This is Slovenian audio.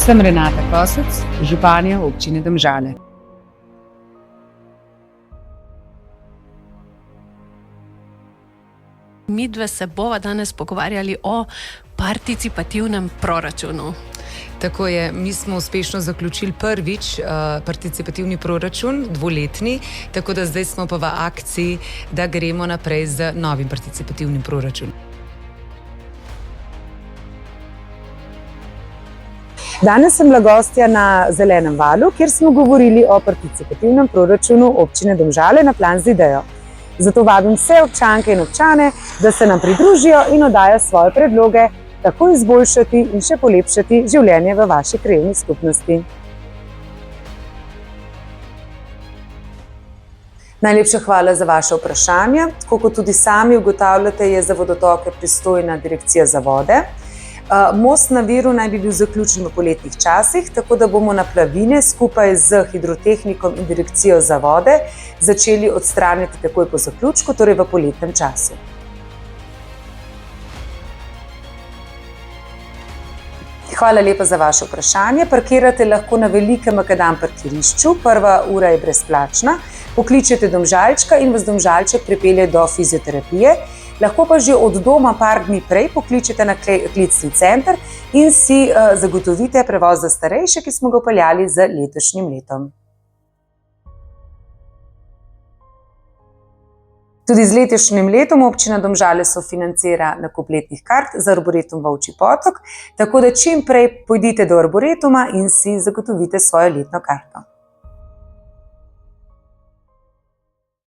Sem Renata Kosec, županja občine Domžale. Midve se bova danes pogovarjali o participativnem proračunu. Tako je, mi smo uspešno zaključili prvič participativni proračun, dvoletni, tako da zdaj smo pa v akciji, da gremo naprej z novim participativnim proračunom. Danes sem bila gostja na Zelenem valu, kjer smo govorili o participativnem proračunu občine Domžale na plan z idejo. Zato vabim vse občanke in občane, da se nam pridružijo in oddajo svoje predloge, kako izboljšati in še polepšati življenje v vaši krajevni skupnosti. Najlepša hvala za vaše vprašanja. Tako kot tudi sami ugotavljate, je za vodotoke pristojna Direkcija za vode. Most na Viru naj bi bil zaključen v poletnih časih, tako da bomo naplavine skupaj z hidrotehnikom in Direkcijo za vode začeli odstraniti takoj po zaključku, torej v poletnem času. Hvala lepa za vaše vprašanje. Parkirate lahko na velikem makadam parkirišču, prva ura je brezplačna. Pokličete Domžalčka in vas Domžalček pripelje do fizioterapije. Lahko pa že od doma par dni prej pokličete na klicni center in si zagotovite prevoz za starejše, ki smo ga vpeljali z letošnjim letom. Tudi z letošnjim letom občina Domžale sofinancira nakup letnih kart za arboretum Volčji potok, tako da čim prej pojdite do arboretuma in si zagotovite svojo letno karto.